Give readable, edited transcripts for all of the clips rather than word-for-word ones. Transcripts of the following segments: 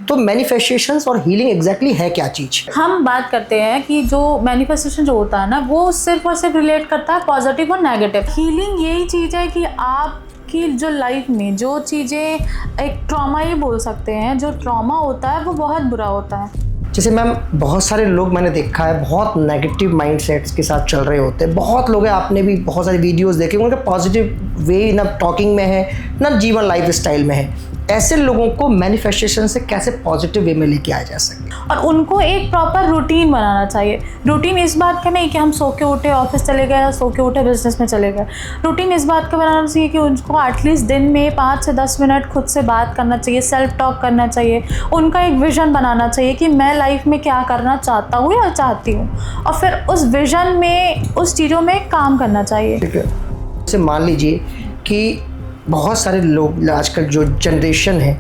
तो मैनिफेस्टेशंस और healing exactly है क्या चीज़? हम बात करते हैं कि जो मैनिफेस्टेशन जो होता है ना, वो सिर्फ और सिर्फ रिलेट करता है पॉजिटिव और नेगेटिव। हीलिंग यही चीज़ है कि आपकी जो लाइफ में जो चीज़ें, एक ट्रॉमा ही बोल सकते हैं, जो ट्रॉमा होता है वो बहुत बुरा होता है। जैसे मैम बहुत सारे लोग मैंने देखा है बहुत नेगेटिव माइंडसेट्स के साथ चल रहे होते हैं। बहुत लोग हैं, आपने भी बहुत सारी वीडियोस देखे, उनका पॉजिटिव वे ना टॉकिंग में है ना जीवन लाइफ स्टाइल में है। ऐसे लोगों को मैनिफेस्टेशन से कैसे पॉजिटिव वे में लेके आया जा सके? और उनको एक प्रॉपर रूटीन बनाना चाहिए। रूटीन इस बात का नहीं कि हम सो के उठे ऑफिस चले गए या सो के उठे बिजनेस में चले गए। रूटीन इस बात का बनाना चाहिए कि उनको एटलीस्ट दिन में 5 से 10 मिनट खुद से बात करना चाहिए, सेल्फ टॉक करना चाहिए। उनका एक विज़न बनाना चाहिए कि मैं लाइफ में क्या करना चाहता हूँ या चाहती हूँ, और फिर उस विज़न में, उस चीज़ों में काम करना चाहिए। ठीक है। जैसे मान लीजिए कि बहुत सारे लोग, आजकल जो जनरेशन है,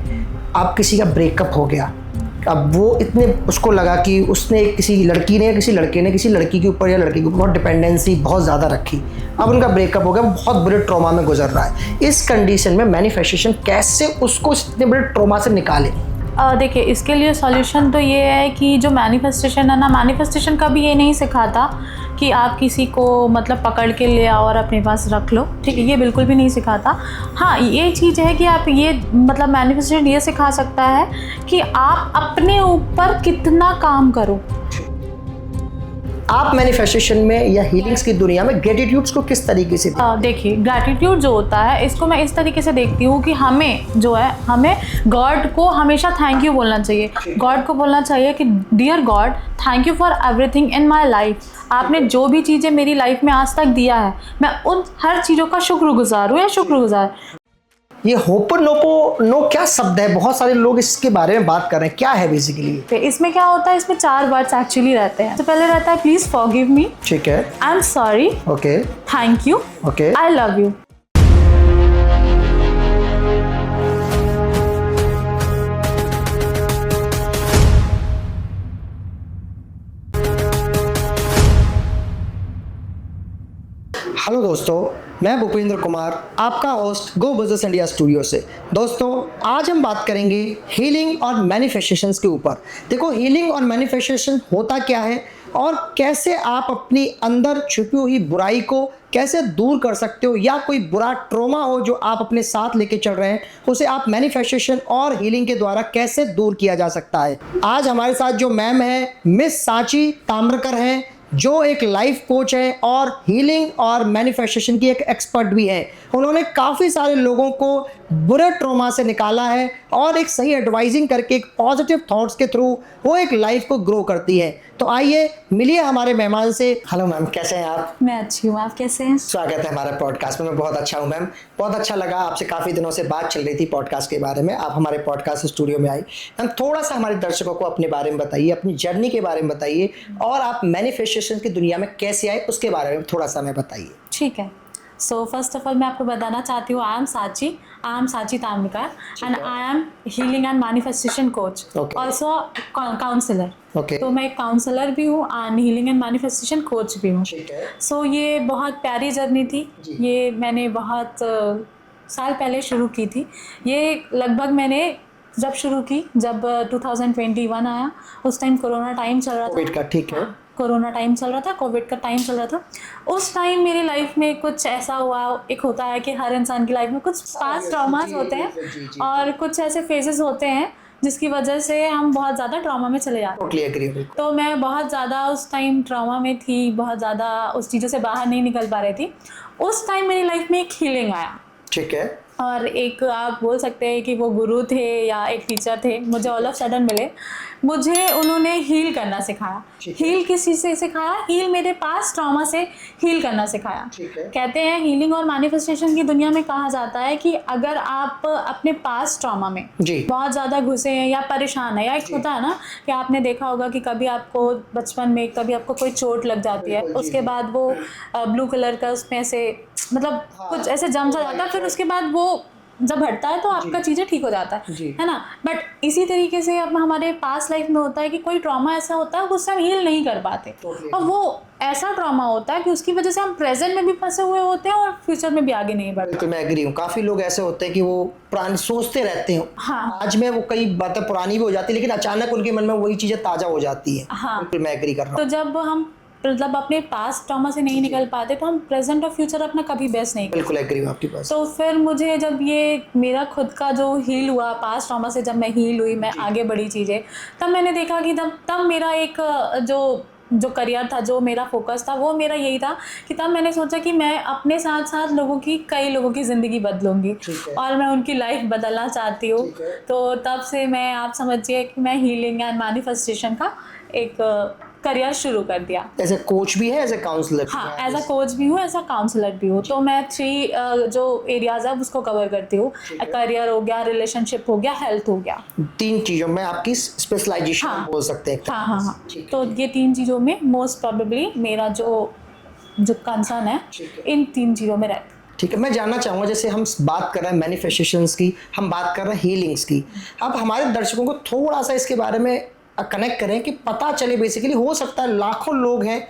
अब किसी का ब्रेकअप हो गया, अब वो इतने उसको लगा कि उसने किसी लड़की ने या किसी लड़के ने किसी लड़की के ऊपर या लड़के के ऊपर बहुत डिपेंडेंसी बहुत ज़्यादा रखी। अब उनका ब्रेकअप हो गया, बहुत बुरे ट्रॉमा में गुजर रहा है। इस कंडीशन में मैनिफेस्टेशन कैसे उसको इतने बड़े ट्रॉमा से निकाले? देखिए, इसके लिए सॉल्यूशन तो ये है कि जो मैनिफेस्टेशन है ना, मैनिफेस्टेशन कभी ये नहीं सिखाता कि आप किसी को मतलब पकड़ के ले आओ और अपने पास रख लो, ठीक है, ये बिल्कुल भी नहीं सिखाता। हाँ, ये चीज़ है कि आप ये मतलब मैनिफेस्टेशन ये सिखा सकता है कि आप अपने ऊपर कितना काम करो। आप मैनिफेस्टेशन में या हीलिंग्स की दुनिया में ग्रेटिट्यूड्स को किस तरीके से देखिए, ग्रैटिट्यूड जो होता है, इसको मैं इस तरीके से देखती हूँ कि हमें जो है, हमें गॉड को हमेशा थैंक यू बोलना चाहिए। गॉड को बोलना चाहिए कि dear God, thank you for everything in my life. आपने जो भी चीज़ें मेरी लाइफ में आज तक दिया है, मैं उन हर चीज़ों का शुक्रगुजार हूँ या शुक्रगुजार। ये होपोनोपोनो क्या शब्द है? बहुत सारे लोग इसके बारे में बात कर रहे हैं, क्या है बेसिकली? इसमें क्या होता है, इसमें 4 वर्ड्स एक्चुअली रहते हैं। तो पहले रहता है प्लीज फॉरगिव मी, ठीक है, आई am sorry, okay, thank you, okay, I love you. Hello दोस्तों, मैं भूपेंद्र कुमार, आपका होस्ट गो बिजनेस इंडिया स्टूडियो से। दोस्तों, आज हम बात करेंगे हीलिंग और मैनिफेस्टेशंस के ऊपर। देखो, हीलिंग और मैनिफेस्टेशन होता क्या है और कैसे आप अपनी अंदर छुपी हुई बुराई को कैसे दूर कर सकते हो, या कोई बुरा ट्रॉमा हो जो आप अपने साथ लेके चल रहे हैं, उसे आप मैनिफेस्टेशन और हीलिंग के द्वारा कैसे दूर किया जा सकता है। आज हमारे साथ जो मैम है, मिस सांची ताम्रकर हैं, जो एक लाइफ कोच है और हीलिंग और मैनिफेस्टेशन की एक एक्सपर्ट भी है। उन्होंने काफ़ी सारे लोगों को बुरे ट्रॉमा से निकाला है और एक सही एडवाइजिंग करके एक पॉजिटिव थॉट्स के थ्रू वो एक लाइफ को ग्रो करती है। तो आइए मिलिए हमारे मेहमान से। हेलो मैम, कैसे हैं आप? मैं अच्छी हूँ, आप कैसे हैं? स्वागत है हमारे पॉडकास्ट में। मैं बहुत अच्छा हूँ मैम, बहुत अच्छा लगा। आपसे काफ़ी दिनों से बात चल रही थी पॉडकास्ट के बारे में, आप हमारे पॉडकास्ट स्टूडियो में आई। मैम, थोड़ा सा हमारे दर्शकों को अपने बारे में बताइए, अपनी जर्नी के बारे में बताइए, और आप मैनिफेस्टेशन की दुनिया में कैसे आए उसके बारे में थोड़ा सा हमें बताइए। ठीक है। सो फर्स्ट ऑफ ऑल मैं आपको बताना चाहती हूँ, I am Sanchi Tamrakar and I am healing and manifestation coach, also counsellor. तो मैं एक काउंसलर भी हूँ and healing and manifestation coach भी हूँ। सो ये बहुत प्यारी जर्नी थी। ये मैंने बहुत साल पहले शुरू की थी। ये लगभग मैंने जब शुरू की, जब 2021 आया, उस टाइम कोरोना टाइम चल रहा था, कोविड का, ठीक है, कोरोना टाइम चल रहा था, कोविड का टाइम चल रहा था। उस टाइम मेरी लाइफ में कुछ ऐसा हुआ, एक होता है कि हर इंसान की लाइफ में कुछ पास्ट ट्रॉमास होते हैं और कुछ ऐसे फेजेस होते हैं जिसकी वजह से हम बहुत ज़्यादा ट्रॉमा में चले जाते हैं। तो मैं बहुत ज़्यादा उस टाइम ट्रॉमा में थी, बहुत ज़्यादा उस चीज़ों से बाहर नहीं निकल पा रही थी। उस टाइम मेरी लाइफ में एक हीलिंग आया, ठीक है, और एक आप बोल सकते हैं कि वो गुरु थे या एक टीचर थे, मुझे ऑल ऑफ सडन मिले। मुझे उन्होंने हील करना सिखाया। हील किस चीज़ से सिखाया? हील मेरे पास ट्रॉमा से हील करना सिखाया। कहते हैं हीलिंग और मैनिफेस्टेशन की दुनिया में कहा जाता है कि अगर आप अपने पास ट्रॉमा में बहुत ज़्यादा घुसे हैं या परेशान है, या एक होता है ना कि आपने देखा होगा कि कभी आपको बचपन में कभी आपको कोई चोट लग जाती है, उसके बाद वो ब्लू कलर का उसमें से मतलब कुछ ऐसे जम सा जाता है, फिर उसके बाद वो जब हटता है तो आपका चीज़ें ठीक हो जाता है ना। बट इसी तरीके से अब हमारे पास्ट लाइफ में होता है कि कोई ट्रॉमा ऐसा होता है उससे हम हील नहीं कर पाते, और वो ऐसा ट्रॉमा होता है कि उसकी वजह से हम प्रेजेंट में भी फंसे हुए होते हैं और फ्यूचर में भी आगे नहीं बढ़ पाते। मैं एग्री हूँ, काफी लोग ऐसे होते हैं कि वो पुरानी सोचते रहते हैं, हाँ। आज में वो कई बातें पुरानी भी हो जाती है लेकिन अचानक उनके मन में वही चीजें ताजा हो जाती है। हाँ। बिल्कुल मैं एग्री कर रहा हूँ। तो जब हम मतलब अपने पास्ट ट्रॉमा से नहीं निकल पाते तो हम प्रेजेंट और फ्यूचर अपना कभी बेस्ट नहीं। बिल्कुल एग्री हूँ आपकी बात। तो फिर मुझे जब ये मेरा खुद का जो हील हुआ पास्ट ट्रॉमा से, जब मैं हील हुई, मैं आगे बढ़ी चीज़ें, तब मैंने देखा कि तब मेरा एक जो करियर था, जो मेरा फोकस था, वो मेरा यही था कि तब मैंने सोचा कि मैं अपने साथ साथ कई लोगों की ज़िंदगी बदलूंगी और मैं उनकी लाइफ बदलना चाहती हूँ। तो तब से मैं, आप समझिए कि मैं हीलिंग एंड मैनिफेस्टेशन का एक करियर शुरू कर दिया। एज ए कोच भी है, एज ए काउंसलर? हाँ, एज अ कोच भी हूँ, एज अ काउंसलर भी हूँ। तो मैं 3 जो एरियाज है उसको कवर करती हूँ। करियर हो गया, रिलेशनशिप हो गया, हेल्थ हो गया। 3 चीजों में आपकी स्पेशलाइजेशन बोल सकते हैं। हाँ। तो ये 3 चीज़ों में मोस्ट प्रोबेबली मेरा जो कंसर्न है इन 3 चीज़ों में रहता है। ठीक है, मैं जानना चाहूँगा, जैसे हम बात कर रहे हैं मैनिफेस्टेशंस की, हम बात कर रहे हैं हीलिंग्स की, अब हमारे दर्शकों को थोड़ा सा इसके बारे में कनेक्ट करें कि पता चले। बेसिकली हो सकता है लाखों लोग हैं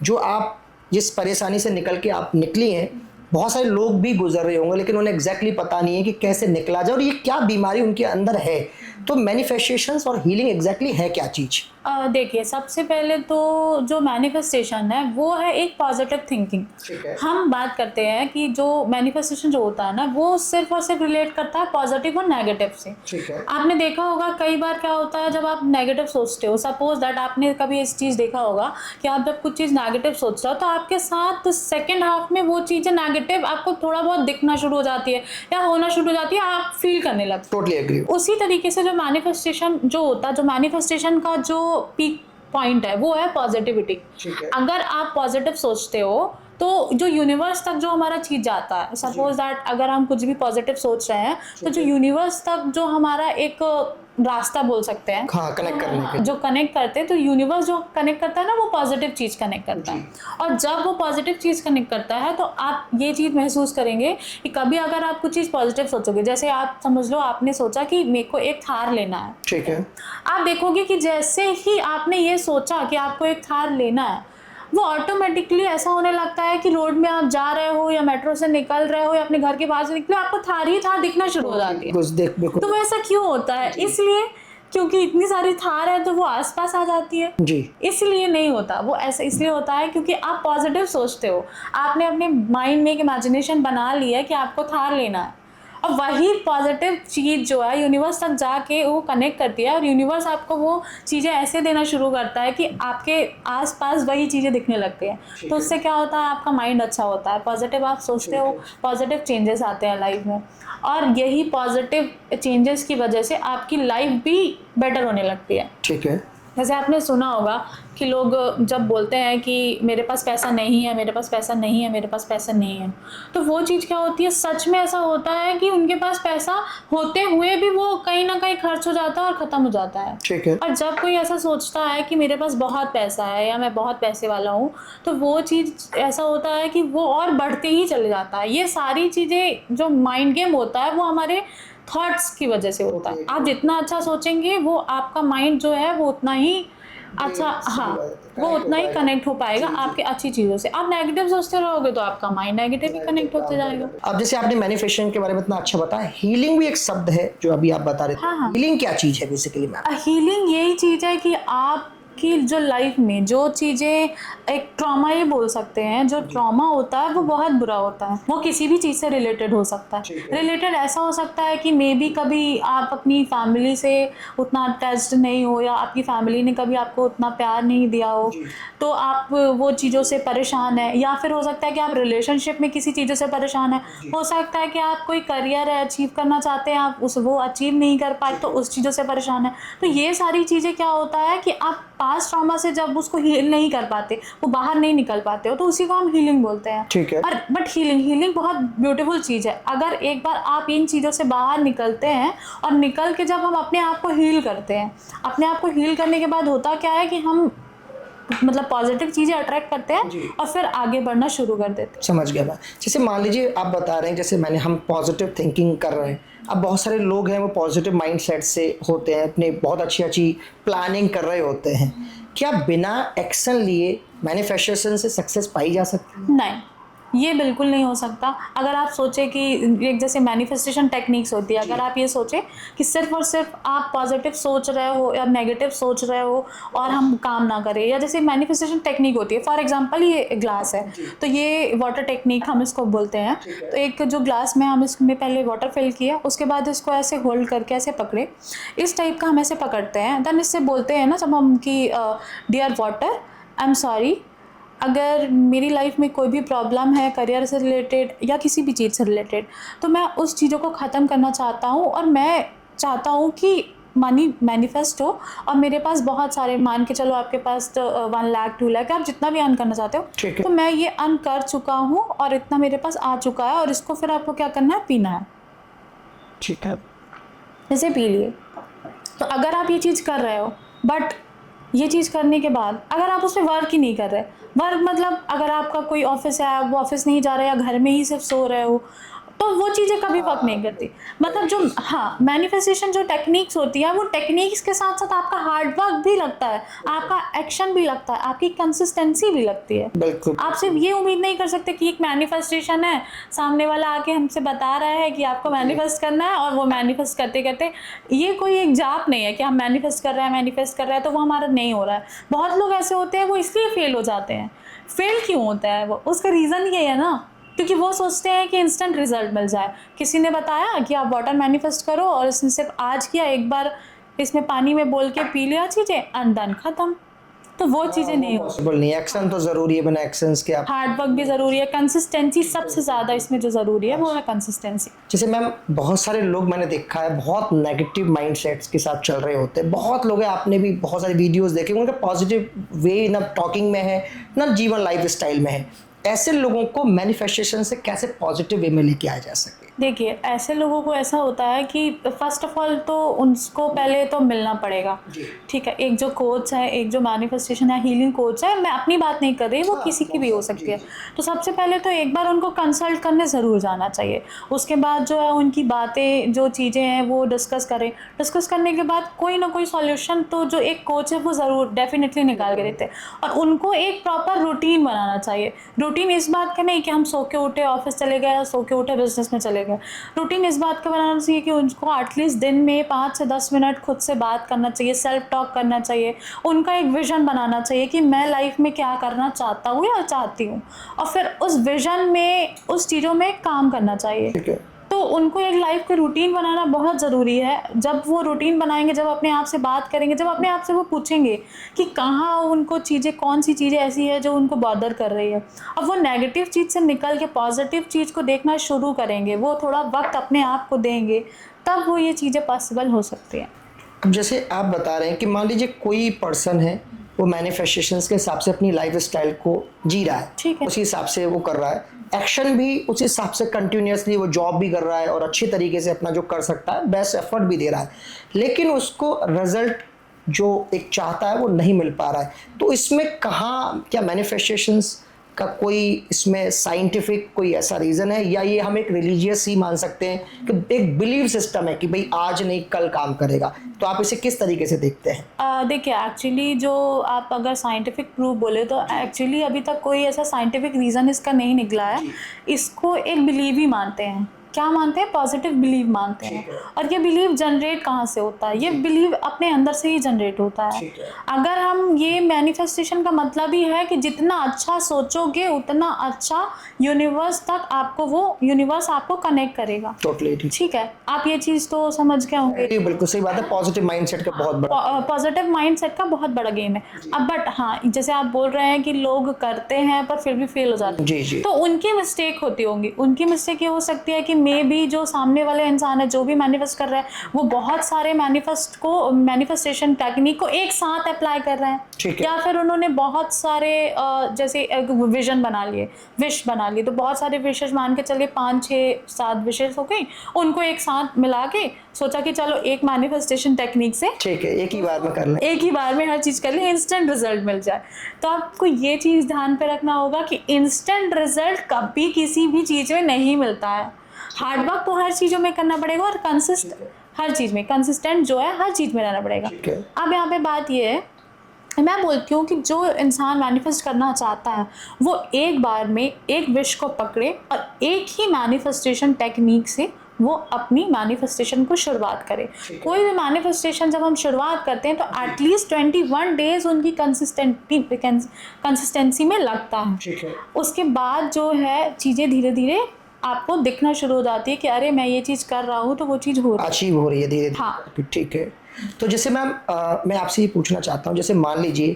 जो आप जिस परेशानी से निकल के आप निकली हैं, बहुत सारे लोग भी गुजर रहे होंगे लेकिन उन्हें एग्जैक्टली पता नहीं है कि कैसे निकला जाए और ये क्या बीमारी उनके अंदर है। तो मैनिफेस्टेशंस और हीलिंग एग्जैक्टली है क्या चीज़? देखिए, सबसे पहले तो जो मैनिफेस्टेशन है वो है एक पॉजिटिव थिंकिंग। हम बात करते हैं कि जो मैनिफेस्टेशन जो होता है ना, वो सिर्फ और सिर्फ रिलेट करता है पॉजिटिव और नेगेटिव से। आपने देखा होगा कई बार क्या होता है, जब आप नेगेटिव सोचते हो, सपोज दैट आपने कभी इस चीज़ देखा होगा कि आप जब कुछ चीज़ नेगेटिव सोच रहे हो तो आपके साथ सेकेंड हाफ में वो चीज़ें नेगेटिव आपको थोड़ा बहुत दिखना शुरू हो जाती है या होना शुरू हो जाती है, आप फील करने लगते हो। Totally agree. उसी तरीके से जो मैनिफेस्टेशन जो होता है, जो मैनिफेस्टेशन का जो पीक पॉइंट है वो है पॉजिटिविटी। अगर आप पॉजिटिव सोचते हो तो जो यूनिवर्स तक जो हमारा चीज जाता है, सपोज दैट अगर हम कुछ भी पॉजिटिव सोच रहे हैं तो जो यूनिवर्स तक जो हमारा एक रास्ता बोल सकते हैं, हाँ, कनेक्ट करने के, जो कनेक्ट करते हैं, तो यूनिवर्स जो कनेक्ट करता है ना, वो पॉजिटिव चीज कनेक्ट करता है। और जब वो पॉजिटिव चीज कनेक्ट करता है तो आप ये चीज महसूस करेंगे कि कभी अगर आप कुछ चीज पॉजिटिव सोचोगे, जैसे आप समझ लो आपने सोचा कि मेरे को एक थार लेना है, ठीक है, आप देखोगे कि जैसे ही आपने ये सोचा कि आपको एक थार लेना है, वो ऑटोमेटिकली ऐसा होने लगता है कि रोड में आप जा रहे हो या मेट्रो से निकल रहे हो या अपने घर के बाहर से निकले, आपको थार ही थार दिखना शुरू हो जाती है। तो वो ऐसा क्यों होता है? इसलिए क्योंकि इतनी सारी थार है तो वो आसपास आ जाती है जी। इसलिए नहीं होता वो ऐसा, इसलिए होता है क्योंकि आप पॉजिटिव सोचते हो, आपने अपने माइंड में एक इमेजिनेशन बना लिया है कि आपको थार लेना है, और वही पॉजिटिव चीज़ जो है यूनिवर्स तक जाके वो कनेक्ट करती है और यूनिवर्स आपको वो चीज़ें ऐसे देना शुरू करता है कि आपके आसपास वही चीज़ें दिखने लगती हैं। तो उससे क्या होता है, आपका माइंड अच्छा होता है, पॉजिटिव आप सोचते हो, पॉजिटिव चेंजेस आते हैं लाइफ में, और यही पॉजिटिव चेंजेस की वजह से आपकी लाइफ भी बेटर होने लगती है। ठीक है, जैसे आपने सुना होगा कि लोग जब बोलते हैं कि मेरे पास पैसा नहीं है, मेरे पास पैसा नहीं है, मेरे पास पैसा नहीं है, तो वो चीज़ क्या होती है, सच में ऐसा होता है कि उनके पास पैसा होते हुए भी वो कहीं ना कहीं खर्च हो जाता है और ख़त्म हो जाता है। ठीक है। और जब कोई ऐसा सोचता है कि मेरे पास बहुत पैसा है या मैं बहुत पैसे वाला हूँ, तो वो चीज़ ऐसा होता है कि वो और बढ़ते ही चले जाता है। ये सारी चीज़ें जो माइंड गेम होता है वो हमारे थॉट्स की वजह से होता है। आप जितना अच्छा सोचेंगे वो आपका माइंड जो है वो उतना ही अच्छा, हाँ, वो उतना ही कनेक्ट हो पाएगा आपके अच्छी चीज़ों से। आप नेगेटिव सोचते रहोगे तो आपका माइंड नेगेटिव ही कनेक्ट होते जाएगा। अब जैसे आपने मैनिफेस्टेशन के बारे में इतना अच्छा बताया, हीलिंग भी एक शब्द है जो अभी आप बता रहे थे। हाँ। हीलिंग क्या चीज़ है बेसिकली मैम? हीलिंग यही चीज़ है कि आप कि जो लाइफ में जो चीज़ें, एक ट्रॉमा ही बोल सकते हैं, जो ट्रॉमा होता है वो बहुत बुरा होता है, वो किसी भी चीज़ से रिलेटेड हो सकता है। रिलेटेड ऐसा हो सकता है कि मे बी कभी आप अपनी फैमिली से उतना अटैच्ड नहीं हो या आपकी फैमिली ने कभी आपको उतना प्यार नहीं दिया हो, तो आप वो चीज़ों से परेशान है, या फिर हो सकता है कि आप रिलेशनशिप में किसी चीज़ों से परेशान है, हो सकता है कि आप कोई करियर अचीव करना चाहते हैं, आप वो अचीव नहीं कर पाए तो उस चीज़ों से परेशान है। तो ये सारी चीज़ें क्या होता है कि आप पास्ट ट्रॉमा से जब उसको हील नहीं कर पाते, वो बाहर नहीं निकल पाते हो, तो उसी को हम हीलिंग बोलते हैं। ठीक है। बट हीलिंग बहुत ब्यूटीफुल चीज़ है। अगर एक बार आप इन चीज़ों से बाहर निकलते हैं और निकल के जब हम अपने आप को हील करते हैं, अपने आप को हील करने के बाद होता क्या है कि हम मतलब पॉजिटिव चीज़ें अट्रैक्ट करते हैं और फिर आगे बढ़ना शुरू कर देते हैं। समझ गया मैं। जैसे मान लीजिए आप बता रहे हैं, जैसे हम पॉजिटिव थिंकिंग कर रहे हैं, अब बहुत सारे लोग हैं वो पॉजिटिव माइंडसेट से होते हैं, अपने बहुत अच्छी अच्छी प्लानिंग कर रहे होते हैं, क्या बिना एक्शन लिए मैनिफेस्टेशन से सक्सेस पाई जा सकती है? नहीं, ये बिल्कुल नहीं हो सकता। अगर आप सोचें कि एक जैसे मैनिफेस्टेशन टेक्निक्स होती है, अगर आप ये सोचें कि सिर्फ और सिर्फ आप पॉजिटिव सोच रहे हो या नेगेटिव सोच रहे हो और हम काम ना करें, या जैसे मैनिफेस्टेशन टेक्निक होती है, फॉर एग्जांपल ये ग्लास है तो ये वाटर टेक्निक हम इसको बोलते हैं। तो एक जो ग्लास में हम इसमें पहले वाटर फिल किया, उसके बाद इसको ऐसे होल्ड करके ऐसे पकड़े, इस टाइप का हम ऐसे पकड़ते हैं, देन इससे बोलते हैं ना जब हम कि dear water I am sorry, अगर मेरी लाइफ में कोई भी प्रॉब्लम है करियर से रिलेटेड या किसी भी चीज़ से रिलेटेड, तो मैं उस चीज़ों को ख़त्म करना चाहता हूँ और मैं चाहता हूँ कि मनी मैनिफेस्ट हो और मेरे पास बहुत सारे, मान के चलो आपके पास तो 1 लाख 2 लाख, आप जितना भी अर्न करना चाहते हो, तो मैं ये अर्न कर चुका हूँ और इतना मेरे पास आ चुका है और इसको फिर आपको क्या करना है, पीना है। ठीक है, जैसे पी लिए। तो अगर आप ये चीज़ कर रहे हो, बट ये चीज़ करने के बाद अगर आप उसमें वर्क ही नहीं कर रहे, वर्क मतलब अगर आपका कोई ऑफिस है, आप वो ऑफिस नहीं जा रहे या घर में ही सिर्फ सो रहे हो, तो वो चीज़ें कभी वर्क नहीं करती। मतलब जो मैनिफेस्टेशन जो टेक्निक्स होती है, वो टेक्निक्स के साथ साथ आपका हार्ड वर्क भी लगता है, आपका एक्शन भी लगता है, आपकी कंसिस्टेंसी भी लगती है। बिल्कुल। आप सिर्फ ये उम्मीद नहीं कर सकते कि एक मैनिफेस्टेशन है, सामने वाला आके हमसे बता रहा है कि आपको मैनिफेस्ट करना है और वो मैनिफेस्ट करते करते, ये कोई एक जाप नहीं है कि हम मैनिफेस्ट कर रहे हैं तो वो हमारा नहीं हो रहा है। बहुत लोग ऐसे होते हैं वो इसलिए फेल हो जाते हैं। फेल क्यों होता है वो, उसका रीज़न ये है ना, क्योंकि वो सोचते हैं कि इंस्टेंट रिजल्ट मिल जाए। किसी ने बताया कि आप वाटर मैनिफेस्ट करो और इसने सिर्फ आज किया, एक बार इसमें पानी में बोल के पी लिया चीज़ें, अनडन खत्म। तो वो चीज़ें नहीं हो, पॉसिबल नहीं। एक्शन तो ज़रूरी है, बिना एक्शंस के आप, हार्ड वर्क भी ज़रूरी है, कंसिस्टेंसी सबसे ज़्यादा इसमें जो ज़रूरी है वो है कंसिस्टेंसी। जैसे मैम बहुत सारे लोग मैंने देखा है बहुत नेगेटिव माइंडसेट्स के साथ चल रहे होते हैं। बहुत लोग हैं, आपने भी बहुत सारी वीडियोस देखे, उनका पॉजिटिव वे ना टॉकिंग में है ना जीवन लाइफ स्टाइल में है। ऐसे लोगों को मैनिफेस्टेशन से कैसे पॉजिटिव वे में लेके आया जा सके? देखिए, ऐसे लोगों को ऐसा होता है कि फर्स्ट ऑफ ऑल तो उनको पहले तो मिलना पड़ेगा। ठीक है, एक जो कोच है, एक जो मैनिफेस्टेशन है, हीलिंग कोच है, मैं अपनी बात नहीं कर रही, वो किसी की भी हो सकती है। तो सबसे पहले तो एक बार उनको कंसल्ट करने ज़रूर जाना चाहिए। उसके बाद जो है उनकी बातें, जो चीज़ें हैं वो डिस्कस करें। डिस्कस करने के बाद कोई ना कोई सॉल्यूशन तो जो एक कोच है वो ज़रूर डेफिनेटली निकाल के देते हैं। और उनको एक प्रॉपर रूटीन बनाना चाहिए। रूटीन इस बात का नहीं कि हम सो के उठे ऑफिस चले गए या सो के उठे बिजनेस में चले गए। रूटीन इस बात का बनाना चाहिए कि उनको एटलीस्ट दिन में 5 से 10 मिनट खुद से बात करना चाहिए, सेल्फ टॉक करना चाहिए। उनका एक विजन बनाना चाहिए कि मैं लाइफ में क्या करना चाहता हूँ या चाहती हूँ, और फिर उस विजन में, उस चीज़ों में काम करना चाहिए। तो उनको एक लाइफ का रूटीन बनाना बहुत ज़रूरी है। जब वो रूटीन बनाएंगे, जब अपने आप से बात करेंगे, जब अपने आप से वो पूछेंगे कि कहाँ उनको चीज़ें, कौन सी चीज़ें ऐसी है जो उनको बॉदर कर रही है, अब वो नेगेटिव चीज़ से निकल के पॉजिटिव चीज़ को देखना शुरू करेंगे, वो थोड़ा वक्त अपने आप को देंगे, तब वो ये चीज़ें पॉसिबल हो सकती हैं। अब जैसे आप बता रहे हैं कि मान लीजिए कोई पर्सन है, वो मैनिफेस्टेशंस के हिसाब से अपनी लाइफ स्टाइल को जी रहा है, ठीक है, उसी हिसाब से वो कर रहा है, एक्शन भी उस हिसाब से कंटिन्यूसली वो जॉब भी कर रहा है और अच्छी तरीके से अपना जो कर सकता है बेस्ट एफर्ट भी दे रहा है, लेकिन उसको रिजल्ट जो एक चाहता है वो नहीं मिल पा रहा है। तो इसमें कहाँ, क्या मैनिफेस्टेशंस का कोई इसमें साइंटिफिक कोई ऐसा रीज़न है, या ये हम एक रिलीजियस ही मान सकते हैं कि एक बिलीव सिस्टम है कि भाई आज नहीं कल काम करेगा? तो आप इसे किस तरीके से देखते हैं? देखिए, एक्चुअली जो आप अगर साइंटिफिक प्रूफ बोले तो एक्चुअली अभी तक कोई ऐसा साइंटिफिक रीज़न इसका नहीं निकला है। इसको एक बिलीव ही मानते हैं। क्या मानते हैं? पॉजिटिव बिलीव मानते हैं। और ये बिलीव जनरेट कहाँ से होता है? ये बिलीव अपने अंदर से ही जनरेट होता है। अगर हम, ये मैनिफेस्टेशन का मतलब ही है कि जितना अच्छा सोचोगे उतना अच्छा यूनिवर्स तक आपको, वो यूनिवर्स आपको कनेक्ट करेगा। टोटली ठीक है, आप ये चीज़ तो समझ गए होंगे। बिल्कुल सही बात है, पॉजिटिव माइंडसेट का बहुत बड़ा, पॉजिटिव माइंडसेट का बहुत बड़ा गेम है। अब बट हाँ, जैसे आप बोल रहे हैं कि लोग करते हैं पर फिर भी फेल हो जाते हैं, जी जी, तो उनकी मिस्टेक होती होंगी। उनकी मिस्टेक ये हो सकती है कि मे बी जो सामने वाले इंसान है जो भी मैनिफेस्ट कर रहा है वो बहुत सारे मैनिफेस्टेशन टेक्निक को एक साथ अप्लाई कर रहे हैं, या फिर उन्होंने बहुत सारे जैसे विजन बना लिए, विश बना लिए, तो बहुत सारे विशेष मान के चलिए 5 6 7 विशेष हो गई, उनको एक साथ मिला के सोचा कि चलो एक मैनिफेस्टेशन टेक्निक से ठीक है एक ही बार में कर लें, एक ही बार में हर चीज़ कर ले, इंस्टेंट रिजल्ट मिल जाए। तो आपको ये चीज़ ध्यान पे रखना होगा कि इंस्टेंट रिजल्ट कभी किसी भी चीज़ में नहीं मिलता है। हार्ड वर्क तो हर चीज़ों में करना पड़ेगा और हर चीज़ में कंसिस्टेंट जो है हर चीज़ में रहना पड़ेगा। अब यहाँ पे बात ये है, मैं बोलती हूँ कि जो इंसान मैनिफेस्ट करना चाहता है वो एक बार में एक विश को पकड़े और एक ही मैनिफेस्टेशन टेक्निक से वो अपनी मैनिफेस्टेशन को शुरुआत करे। कोई भी मैनिफेस्टेशन जब हम शुरुआत करते हैं तो एटलीस्ट 21 डेज उनकी कंसिस्टेंसी में लगता है। उसके बाद जो है चीज़ें धीरे धीरे आपको दिखना शुरू हो जाती है कि अरे मैं ये चीज़ कर रहा हूँ तो वो चीज़ हो रही है, अचीव हो रही है धीरे धीरे। हाँ ठीक है। तो जैसे मैम मैं आपसे ये पूछना चाहता हूँ, जैसे मान लीजिए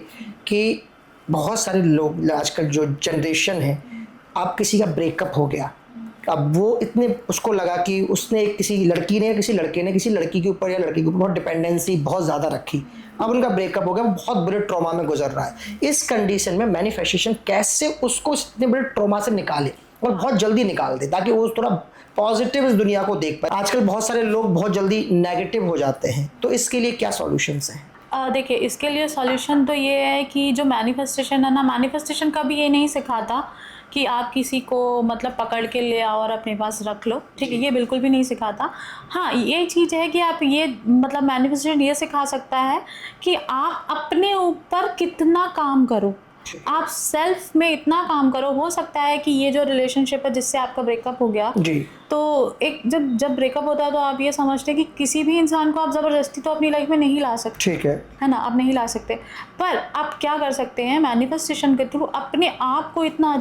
कि बहुत सारे लोग आजकल जो जनरेशन है, आप किसी का ब्रेकअप हो गया, अब वो इतने उसको लगा कि उसने किसी लड़की ने किसी लड़के ने किसी लड़की के ऊपर या लड़की के ऊपर बहुत डिपेंडेंसी बहुत ज़्यादा रखी, अब उनका ब्रेकअप हो गया, वो बहुत बुरे ट्रॉमा में गुजर रहा है। इस कंडीशन में मैनिफेस्टेशन कैसे उसको इतने बड़े ट्रॉमा से निकाले और बहुत जल्दी निकाल दे ताकि वो थोड़ा पॉजिटिव इस दुनिया को देख पाए। आजकल बहुत सारे लोग बहुत जल्दी नेगेटिव हो जाते हैं, तो इसके लिए क्या सॉल्यूशंस हैं? देखिए इसके लिए सॉल्यूशन तो ये है कि जो मैनिफेस्टेशन है ना, मैनिफेस्टेशन कभी ये नहीं सिखाता कि आप किसी को मतलब पकड़ के ले आओ और अपने पास रख लो, ठीक है, ये बिल्कुल भी नहीं सिखाता। हाँ ये चीज़ है कि आप ये मतलब मैनिफेस्टेशन ये सिखा सकता है कि आप अपने ऊपर कितना काम करो, आप सेल्फ में इतना काम करो। हो सकता है कि ये जो रिलेशनशिप है जिससे आपका ब्रेकअप हो गया जी, तो एक जब ब्रेकअप होता है तो आप ये समझते हैं कि किसी भी इंसान को आप ज़बरदस्ती तो अपनी लाइफ में नहीं ला सकते, ठीक है ना, आप नहीं ला सकते। पर आप क्या कर सकते हैं, मैनिफेस्टेशन के थ्रू अपने आप को इतना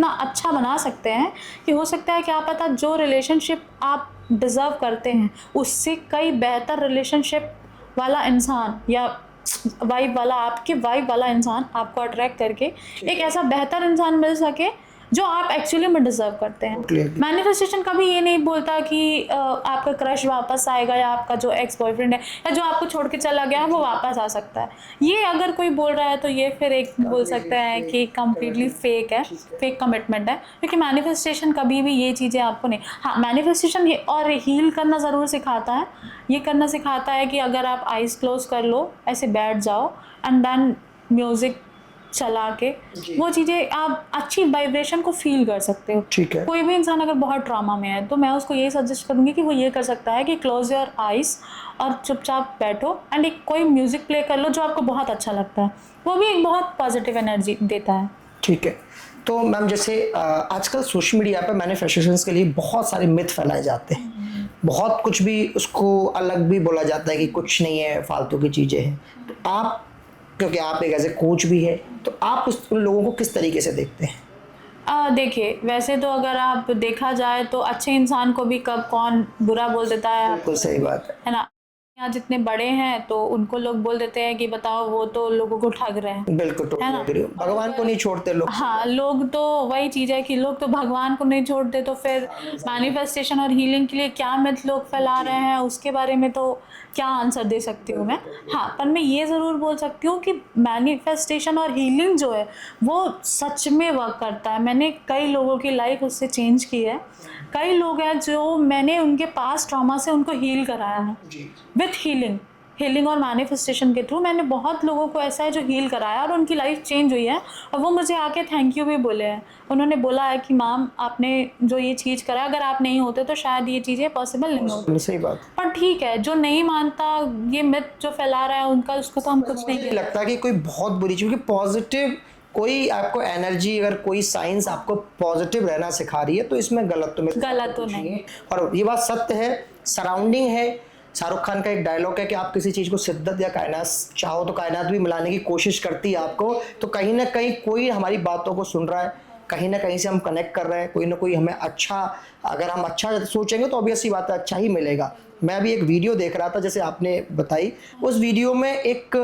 अच्छा बना सकते हैं कि हो सकता है कि आप पता जो रिलेशनशिप आप डिज़र्व करते हैं उससे कई बेहतर रिलेशनशिप वाला इंसान या आपके वाइब वाला इंसान आपको अट्रैक्ट करके एक ऐसा बेहतर इंसान मिल सके जो आप एक्चुअली में डिजर्व करते हैं। मैनिफेस्टेशन कभी ये नहीं बोलता कि आपका क्रश वापस आएगा या आपका जो एक्स बॉयफ्रेंड है या जो आपको छोड़ के चला गया है वो वापस आ सकता है। ये अगर कोई बोल रहा है तो ये फिर एक बोल सकते हैं कि कम्प्लीटली फेक है, फेक कमिटमेंट है, क्योंकि मैनिफेस्टेशन कभी भी ये चीज़ें आपको नहीं। हाँ मैनिफेस्टेशन ये और हील करना ज़रूर सिखाता है, ये करना सिखाता है कि अगर आप आइज़ क्लोज कर लो, ऐसे बैठ जाओ एंड देन म्यूज़िक चला के वो चीज़ें आप अच्छी वाइब्रेशन को फील कर सकते हो। ठीक है। कोई भी इंसान अगर बहुत ट्रॉमा में है तो मैं उसको यही सजेस्ट करूँगी कि वो ये कर सकता है कि क्लोज योर आइज़ और चुपचाप बैठो एंड एक कोई म्यूज़िक प्ले कर लो जो आपको बहुत अच्छा लगता है, वो भी एक बहुत पॉजिटिव एनर्जी देता है। ठीक है। तो मैम जैसे आजकल सोशल मीडिया पर मैनिफेस्टेशंस के लिए बहुत सारे मिथ फैलाए जाते हैं, बहुत कुछ भी उसको अलग भी बोला जाता है कि कुछ नहीं है, फालतू की चीज़ें हैं। तो आप क्योंकि आप एक ऐसे कोच भी है तो आप उन लोगों को किस तरीके से देखते हैं? देखिए वैसे तो अगर आप देखा जाए तो अच्छे इंसान को भी कब कौन बुरा बोल देता है, बिल्कुल सही बात है ना। यहाँ जितने बड़े हैं तो उनको लोग बोल देते हैं कि बताओ वो तो लोगों को ठग रहे हैं, बिल्कुल भगवान को नहीं छोड़ते लोग। हाँ लोग तो वही चीज़ है कि लोग तो भगवान को नहीं छोड़ते, तो फिर मैनिफेस्टेशन और हीलिंग के लिए क्या मिथ लोग फैला रहे हैं उसके बारे में तो क्या आंसर दे सकती हूँ मैं। हाँ पर मैं ये ज़रूर बोल सकती हूँ कि मैनिफेस्टेशन और हीलिंग जो है वो सच में वर्क करता है। मैंने कई लोगों की लाइफ उससे चेंज की है, कई लोग हैं जो मैंने उनके पास ट्रॉमा से उनको हील कराया है विथ हीलिंग और मैनिफेस्टेशन के थ्रू। मैंने बहुत लोगों को ऐसा है जो हील कराया और उनकी लाइफ चेंज हुई है और वो मुझे आके थैंक यू भी बोले हैं। उन्होंने बोला है कि मैम आपने जो ये चीज़ करा, अगर आप नहीं होते तो शायद ये चीज़ें पॉसिबल नहीं होती। सही बात। पर ठीक है, जो नहीं मानता ये मिथ जो फैला रहा है उनका, उसको तो हम कुछ नहीं लगता कि कोई बहुत बुरी चीज़, क्योंकि पॉजिटिव कोई आपको एनर्जी, अगर कोई साइंस आपको पॉजिटिव रहना सिखा रही है तो इसमें गलत तो नहीं है। और ये बात सत्य है। सराउंडिंग है, शाहरुख खान का एक डायलॉग है कि आप किसी चीज़ को शिद्दत या कायनात चाहो तो कायनात भी मिलाने की कोशिश करती है आपको, तो कहीं ना कहीं कोई हमारी बातों को सुन रहा है, कहीं ना कहीं से हम कनेक्ट कर रहे हैं, कोई ना कोई हमें अच्छा, अगर हम अच्छा सोचेंगे तो ऑब्वियस सी बात है अच्छा ही मिलेगा। मैं अभी एक वीडियो देख रहा था जैसे आपने बताई, उस वीडियो में एक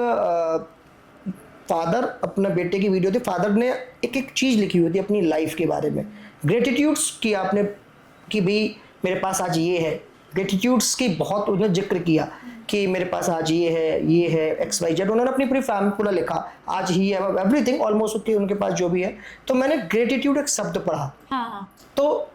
फादर अपने बेटे की वीडियो थी, फादर ने एक चीज़ लिखी हुई थी अपनी लाइफ के बारे में, ग्रेटिट्यूड्स की आपने कि भाई मेरे पास आज ये है, ग्रेटिट्यूड्स की बहुत उन्होंने जिक्र किया कि मेरे पास आज ये है एक्स वाई जेड, उन्होंने अपनी पूरी फैमिली पूरा लिखा, आज ही है एवरीथिंग ऑलमोस्ट उनके पास जो भी है। तो मैंने ग्रेटिट्यूड एक शब्द पढ़ा। हाँ। तो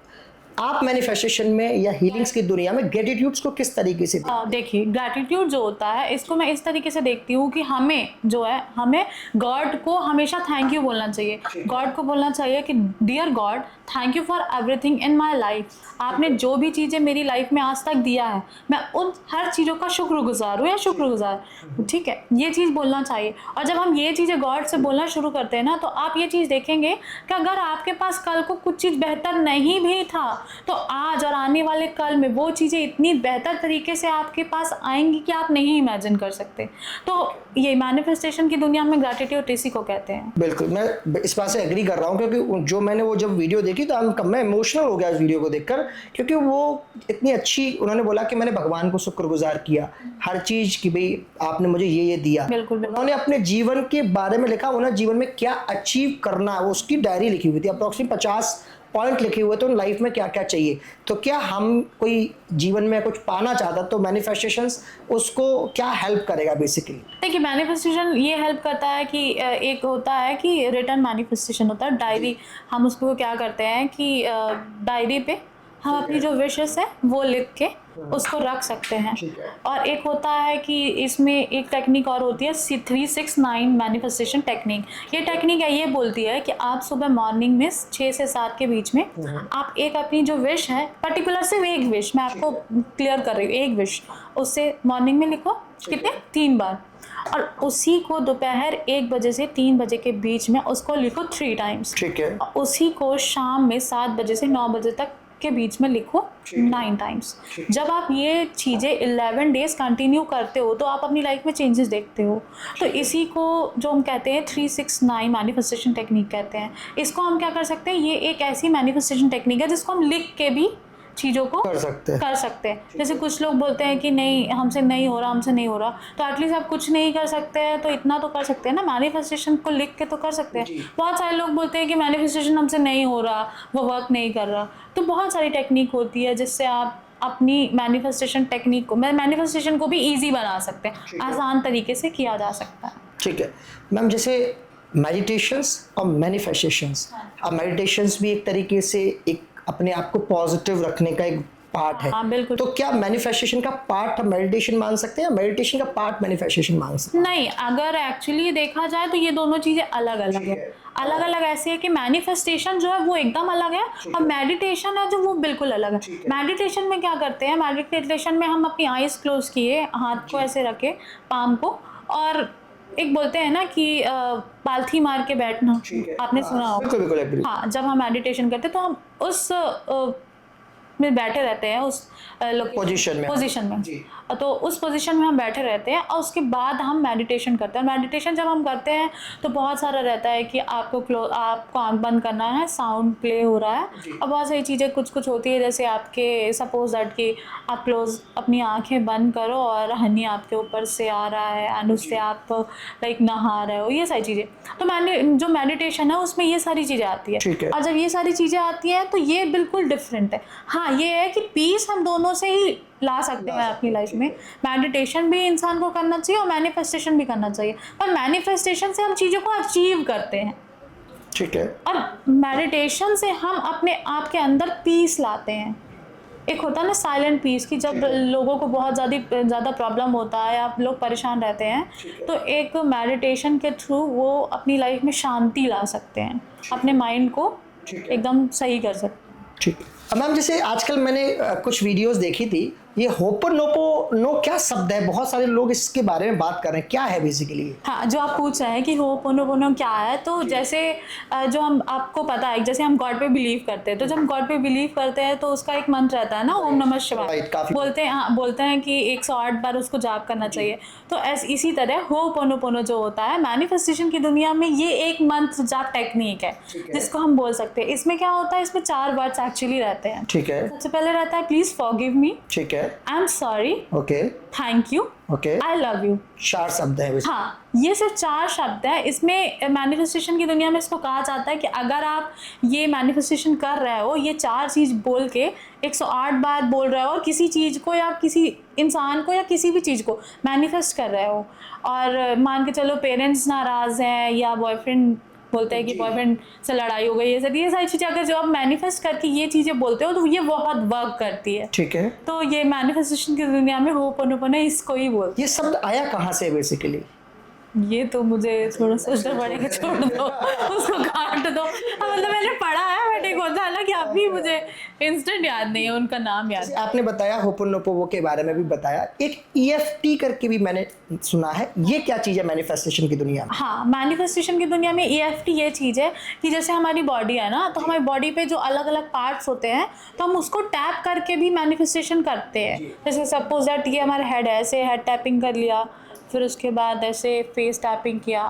आप मैनिफेस्टेशन में या हीलिंग्स की दुनिया में ग्रेटिट्यूड्स को किस तरीके से देखिए, ग्रैटिट्यूड जो होता है इसको मैं इस तरीके से देखती हूँ कि हमें गॉड को हमेशा थैंक यू बोलना चाहिए। गॉड को बोलना चाहिए कि dear God, thank you for everything in my life. आपने जो भी चीज़ें मेरी लाइफ में आज तक दिया है, मैं उन हर चीज़ों का शुक्रगुजार हूँ या शुक्रगुजार, ठीक है, ये चीज़ बोलना चाहिए। और जब हम ये चीज़ें गॉड से बोलना शुरू करते हैं ना, तो आप ये चीज़ देखेंगे कि अगर आपके पास कल को कुछ चीज़ बेहतर नहीं भी था, तो आज और आने वाले कल में वो चीज़ें इतनी बेहतर तरीके से आपके पास आएंगी कि आप नहीं इमेजिन कर सकते। तो ये मैनिफेस्टेशन की दुनिया में ग्रैटिट्यूड इसी को कहते हैं। बिल्कुल, मैं इस बात से एग्री कर रहा हूँ, क्योंकि जो मैंने वो जब वीडियो देखी तो मैं इमोशनल हो गया इस वीडियो को देखकर, क्योंकि वो इतनी अच्छी, उन्होंने बोला कि मैंने भगवान को शुक्रगुजार किया हर चीज़ की, भाई आपने मुझे ये दिया। बिल्कुल। उन्होंने अपने जीवन के बारे में लिखा, उन्होंने जीवन में क्या अचीव करना है उसकी डायरी लिखी हुई थी, अप्रोक्सीमेट 50 पॉइंट लिखे हुए थे, उन लाइफ में क्या क्या चाहिए। तो क्या हम कोई जीवन में कुछ पाना चाहता तो मैनिफेस्टेशंस उसको क्या हेल्प करेगा बेसिकली? देखिए, मैनिफेस्टेशन ये हेल्प करता है कि एक होता है कि रिटर्न मैनिफेस्टेशन होता है, डायरी। हम उसको क्या करते हैं कि डायरी पे हम अपनी जो विशेस है वो लिख के उसको रख सकते हैं। और एक होता है कि इसमें एक टेक्निक और होती है 369 मैनिफेस्टेशन टेक्निक। ये टेक्निक है, ये बोलती है कि आप सुबह मॉर्निंग में 6 से 7 के बीच में आप एक अपनी जो विश है, पर्टिकुलर सिर्फ एक विश, मैं आपको क्लियर कर रही हूँ, एक विश, उससे मॉर्निंग में लिखो कितने 3 बार, और उसी को दोपहर 1 बजे से 3 बजे के बीच में उसको लिखो 3 टाइम्स। ठीक है। उसी को शाम में 7 बजे से 9 बजे तक के बीच में लिखो 9 टाइम्स। जब आप ये चीज़ें 11 डेज कंटिन्यू करते हो तो आप अपनी लाइफ में चेंजेस देखते हो। तो इसी को जो हम कहते हैं 369 मैनिफेस्टेशन टेक्निक कहते हैं। इसको हम क्या कर सकते हैं, ये एक ऐसी मैनिफेस्टेशन टेक्निक है जिसको हम लिख के भी चीज़ों को कर सकते हैं। जैसे कुछ लोग बोलते हैं कि नहीं, हमसे नहीं हो रहा, तो एटलीस्ट आप कुछ नहीं कर सकते हैं तो इतना तो कर सकते हैं ना, मैनिफेस्टेशन को लिख के तो कर सकते हैं। बहुत सारे लोग बोलते हैं कि मैनिफेस्टेशन हमसे नहीं हो रहा, वो वर्क नहीं कर रहा। तो बहुत सारी टेक्निक होती है जिससे आप अपनी मैनिफेस्टेशन टेक्निक को, मैनिफेस्टेशन को भी ईजी बना सकते हैं, आसान तरीके से किया जा सकता है। ठीक है मैम, जैसे मेडिटेशंस और मैनिफेस्टेशंस, अब मेडिटेशंस भी एक तरीके से एक अपने आप को पॉजिटिव रखने का एक पार्ट है। हाँ, बिल्कुल। तो क्या मैनिफेस्टेशन का पार्ट हम मेडिटेशन मान सकते हैं या मेडिटेशन का पार्ट मैनिफेस्टेशन मान सकते हैं? नहीं, अगर एक्चुअली देखा जाए तो ये दोनों चीज़ें अलग अलग है। अलग अलग ऐसे है कि मैनिफेस्टेशन जो है वो एकदम अलग है और मेडिटेशन है जो वो बिल्कुल अलग है। मेडिटेशन में क्या करते हैं, मेडिटेशन में हम अपनी आईज क्लोज किए, हाथ को ऐसे रखे, पाम को, और एक बोलते हैं ना कि पालथी मार के बैठना, आपने सुना होगा। बिल्कुल। हाँ, जब हम मेडिटेशन करते हैं तो हम उस में बैठे रहते हैं, उस पोजीशन में तो उस पोजीशन में हम बैठे रहते हैं और उसके बाद हम मेडिटेशन करते हैं। मेडिटेशन जब हम करते हैं तो बहुत सारा रहता है कि आपको आंख बंद करना है, साउंड प्ले हो रहा है, और बहुत सारी चीज़ें कुछ होती है, जैसे आपके सपोज दैट कि आप अपनी आंखें बंद करो और हनी आपके ऊपर से आ रहा है एंड उससे आप लाइक नहा रहे हो, ये सारी चीज़ें। तो जो मेडिटेशन है उसमें ये सारी चीज़ें आती है। और जब ये सारी चीज़ें आती हैं तो ये बिल्कुल डिफरेंट है। हाँ, ये है कि पीस हम दोनों से ही ला सकते हैं अपनी लाइफ में। मेडिटेशन भी इंसान को करना चाहिए और मैनिफेस्टेशन भी करना चाहिए, पर मैनिफेस्टेशन से हम चीज़ों को अचीव करते हैं, ठीक है, और मेडिटेशन से हम अपने आप के अंदर पीस लाते हैं। एक होता है ना साइलेंट पीस, की जब लोगों को बहुत ज़्यादा प्रॉब्लम होता है या लोग परेशान रहते हैं, तो एक मेडिटेशन के थ्रू वो अपनी लाइफ में शांति ला सकते हैं, अपने माइंड को एकदम सही कर सकते हैं। ठीक। मैम, जैसे आजकल मैंने कुछ वीडियोस देखी थी, ये होपोनोपोनो क्या शब्द है, बहुत सारे लोग इसके बारे में बात कर रहे हैं, क्या है बेसिकली? हाँ, जो आप पूछ रहे हैं कि होपोनोपोनो क्या है, तो जैसे जो हम, आपको पता है, जैसे हम गॉड पे बिलीव करते हैं, तो जब हम गॉड पे बिलीव करते हैं तो उसका एक मंत्र रहता है ना, ओम नमः शिवाय, बोलते हैं कि 108 बार उसको जाप करना चाहिए। तो इसी तरह होपोनोपोनो जो होता है मैनिफेस्टेशन की दुनिया में, ये एक मंत्र जाप टेक्निक है जिसको हम बोल सकते हैं। इसमें क्या होता है, इसमें 4 वर्ड्स एक्चुअली रहते हैं। ठीक है। सबसे पहले रहता है प्लीज फॉरगिव मी। ठीक है। आई am sorry, okay, thank you, okay, I love you. 4 शब्द है वैसे। हाँ, ये सिर्फ 4 शब्द है। इसमें मैनिफेस्टेशन की दुनिया में इसको कहा जाता है कि अगर आप ये मैनिफेस्टेशन कर रहे हो, ये 4 चीज़ बोल के 108 बार बोल रहे हो, और किसी चीज़ को या किसी इंसान को या किसी भी चीज़ को मैनिफेस्ट कर रहे हो, और मान के चलो पेरेंट्स नाराज़ हैं या बॉयफ्रेंड बोलते हैं कि बॉयफ्रेंड से लड़ाई हो गई, ये सारी चीज़ें अगर जो आप मैनिफेस्ट करके ये चीज़ें बोलते हो तो ये बहुत वर्क करती है। ठीक है, तो ये मैनिफेस्टेशन की दुनिया में होपोनोपोनो इसको ही बोलते ये शब्द आया कहाँ से बेसिकली? हैं। ये तो मुझे थोड़ा सोचना पड़ेगा, छोड़ दो उसको, काट दो। मतलब मैंने पढ़ा है, बट एक होता है ना कि अभी मुझे इंस्टेंट याद नहीं है उनका नाम याद है। आपने बताया होपोनोपोनो के बारे में भी बताया, एक EFT करके भी मैंने सुना है, ये क्या चीज़ है मैनिफेस्टेशन की दुनिया में? हाँ, मैनिफेस्टेशन की दुनिया में EFT ये चीज़ है कि जैसे हमारी बॉडी है ना, तो हमारी बॉडी पे जो अलग अलग पार्ट्स होते हैं तो हम उसको टैप करके भी मैनिफेस्टेशन करते हैं। जैसे सपोज दैट ये हमारा हेड है, ऐसे हेड टैपिंग कर लिया, फिर उसके बाद ऐसे फेस टैपिंग किया।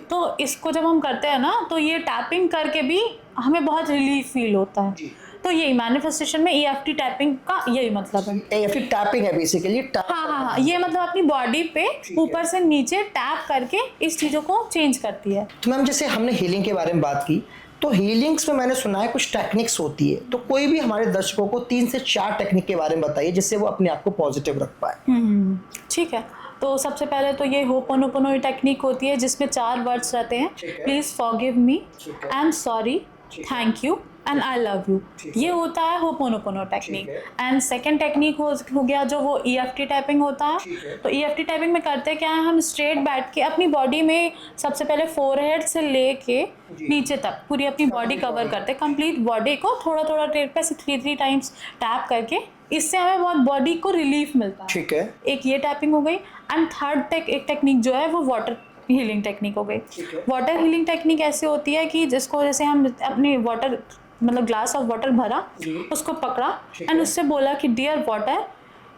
तो इसको जब हम करते हैं ना, तो ये टैपिंग करके भी हमें बहुत रिलीफ फील होता है। तो यही मैनिफेस्टेशन में EFT टैपिंग का यही मतलब है। EFT टैपिंग है बेसिकली। हाँ, ये मतलब अपनी बॉडी पे ऊपर से नीचे टैप करके इस चीज़ों को चेंज करती है। तो मैम जैसे हमने हीलिंग के बारे में बात की, तो हीलिंग्स में मैंने सुना है कुछ टेक्निक्स होती है, तो कोई भी हमारे दर्शकों को 3 से 4 टेक्निक के बारे में बताइए जिससे वो अपने आप को पॉजिटिव रख पाए। ठीक है, तो सबसे पहले तो ये होपोनोपोनो टेक्निक होती है जिसमें 4 वर्ड्स रहते हैं। Please forgive me, I am sorry, thank you and I love you. ये होता है ho'oponopono technique. And second technique हो गया जो वो EFT टाइपिंग होता है। तो EFT टाइपिंग में करते क्या है, हम स्ट्रेट बैठ के अपनी बॉडी में सबसे पहले फोरहेड से लेके नीचे तक पूरी अपनी बॉडी कवर करते हैं, कंप्लीट बॉडी को थोड़ा थोड़ा टेप पे 3 टाइम्स टैप करके। इससे हमें बहुत बॉडी को रिलीफ मिलता है। ठीक है, एक ये टैपिंग हो गई। एंड थर्ड एक टेक्निक जो है वो वाटर हीलिंग टेक्निक हो गई। वाटर हीलिंग टेक्निक ऐसे होती है कि जिसको जैसे हम अपनी वाटर मतलब ग्लास ऑफ वाटर भरा, उसको पकड़ा एंड उससे बोला कि डियर वाटर,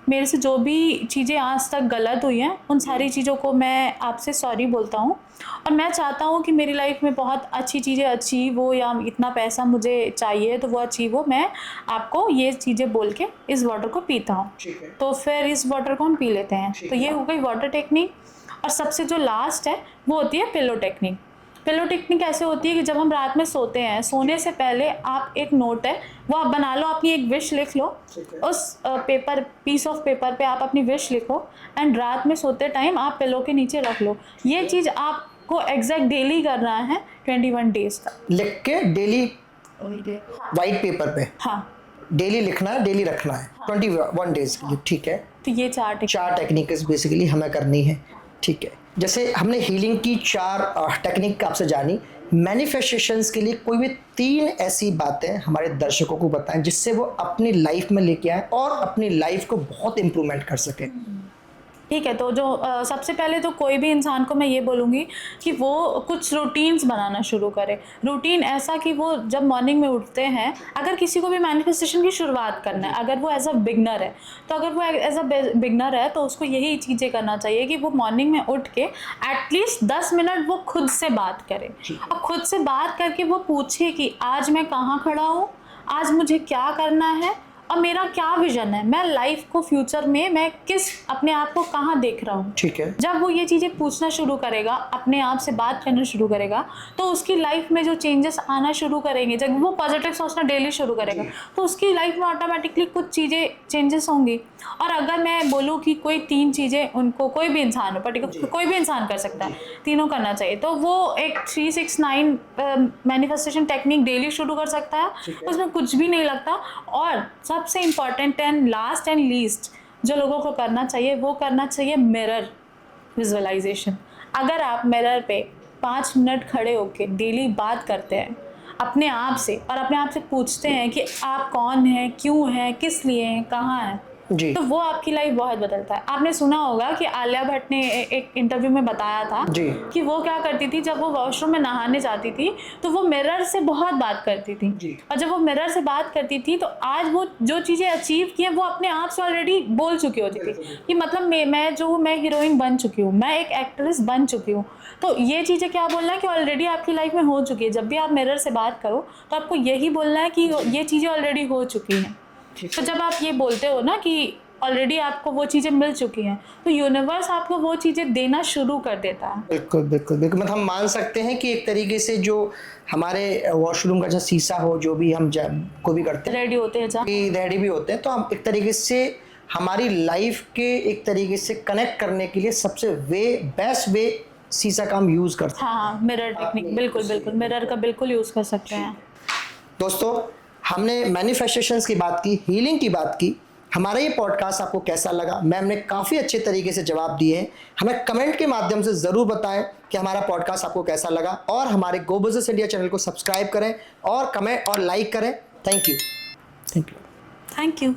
मेरे से जो भी चीज़ें आज तक गलत हुई हैं उन सारी चीज़ों को मैं आपसे सॉरी बोलता हूँ, और मैं चाहता हूँ कि मेरी लाइफ में बहुत अच्छी चीज़ें अचीव हो, या इतना पैसा मुझे चाहिए तो वो अचीव हो। मैं आपको ये चीज़ें बोल के इस वाटर को पीता हूँ। तो फिर इस वाटर को हम पी लेते हैं। तो ये हो गई वाटर टेक्निक। और सबसे जो लास्ट है वो होती है पिलो टेक्निक। पिलो टेक्निक ऐसे होती है कि जब हम रात में सोते हैं, सोने से पहले आप एक नोट है वो आप बना लो, अपनी एक विश लिख लो, उस पीस ऑफ पेपर पे आप अपनी विश लिखो एंड रात में सोते टाइम आप पिलो के नीचे रख लो। ये चीज़ आपको एग्जैक्ट डेली करना है 21 डेज तक। लिख के डेली वाइट पेपर पे, हाँ, डेली लिखना है, डेली रखना है 21 डेज के लिए। ठीक है, तो ये 4 टेक्निक्स बेसिकली हमें करनी है। ठीक है, जैसे हमने हीलिंग की 4 टेक्निक आपसे जानी, मैनिफेस्टेशंस के लिए कोई भी 3 ऐसी बातें हमारे दर्शकों को बताएं जिससे वो अपनी लाइफ में लेके आए और अपनी लाइफ को बहुत इम्प्रूवमेंट कर सकें। ठीक है, तो जो सबसे पहले तो कोई भी इंसान को मैं ये बोलूँगी कि वो कुछ रूटीन्स बनाना शुरू करे। रूटीन ऐसा कि वो जब मॉर्निंग में उठते हैं, अगर किसी को भी मैनिफेस्टेशन की शुरुआत करना है, अगर वो एज अ बिगनर है, तो अगर वो एज अ बिगनर है तो उसको यही चीज़ें करना चाहिए कि वो मॉर्निंग में उठ के एटलीस्ट 10 मिनट वो खुद से बात करे, और खुद से बात करके वो पूछे कि आज मैं कहाँ खड़ा हूँ, आज मुझे क्या करना है, और मेरा क्या विजन है, मैं लाइफ को फ्यूचर में मैं किस अपने आप को कहाँ देख रहा हूँ। ठीक है, जब वो ये चीज़ें पूछना शुरू करेगा, अपने आप से बात करना शुरू करेगा, तो उसकी लाइफ में जो चेंजेस आना शुरू करेंगे, जब वो पॉजिटिव सोचना डेली शुरू करेगा तो उसकी लाइफ में ऑटोमेटिकली कुछ चीज़ें चेंजेस होंगी। और अगर मैं बोलूँ कि कोई 3 चीज़ें उनको कोई भी इंसान हो, पर्टिकुलर कोई भी इंसान कर सकता है, तीनों करना चाहिए, तो वो एक 369 मैनिफेस्टेशन टेक्निक डेली शुरू कर सकता है। उसमें कुछ भी नहीं लगता। और सबसे important and last and least जो लोगों को करना चाहिए, वो करना चाहिए मिरर विजुअलाइजेशन। अगर आप मिरर पे 5 मिनट खड़े होके डेली बात करते हैं अपने आप से, और अपने आप से पूछते हैं कि आप कौन हैं, क्यों हैं, किस लिए हैं, कहाँ हैं, तो वो आपकी लाइफ बहुत बदलता है। आपने सुना होगा कि आलिया भट्ट ने एक इंटरव्यू में बताया था कि वो क्या करती थी, जब वो वॉशरूम में नहाने जाती थी तो वो मिरर से बहुत बात करती थी, और जब वो मिरर से बात करती थी तो आज वो जो चीज़ें अचीव की हैं वो अपने आप से ऑलरेडी बोल चुकी होती थी कि मतलब मैं हीरोइन बन चुकी हूँ, मैं एक एक्ट्रेस बन चुकी हूँ। तो ये चीज़ें क्या बोलना है कि ऑलरेडी आपकी लाइफ में हो चुकी है। जब भी आप मिरर से बात करो तो आपको यही बोलना है कि ये चीज़ें ऑलरेडी हो चुकी हैं। तो जब आप ये बोलते हो ना कि ऑलरेडी आपको वो चीज़ें मिल चुकी हैं, तो यूनिवर्स आपको वो चीज़ें देना शुरू कर देता है। बिल्कुल बिल्कुल बिल्कुल, मतलब हम मान सकते हैं कि एक तरीके से जो हमारे वॉशरूम का जो शीशा हो, जो भी हम जब को भी करते हैं, रेडी होते हैं जब रेडी भी होते हैं, तो हम एक तरीके से हमारी लाइफ के एक तरीके से कनेक्ट करने के लिए सबसे बेस्ट वे शीशा का हम यूज़ करते हैं। हाँ, मिरर टेक्निक, बिल्कुल बिल्कुल, मिरर का बिल्कुल यूज़ कर सकते हैं। दोस्तों, हमने मैनिफेस्टेशंस की बात की, हीलिंग की बात की। हमारा ये पॉडकास्ट आपको कैसा लगा? मैम ने काफ़ी अच्छे तरीके से जवाब दिए हैं। हमें कमेंट के माध्यम से ज़रूर बताएं कि हमारा पॉडकास्ट आपको कैसा लगा, और हमारे गो बिजनेस इंडिया चैनल को सब्सक्राइब करें और कमेंट और लाइक करें। Thank you. Thank you.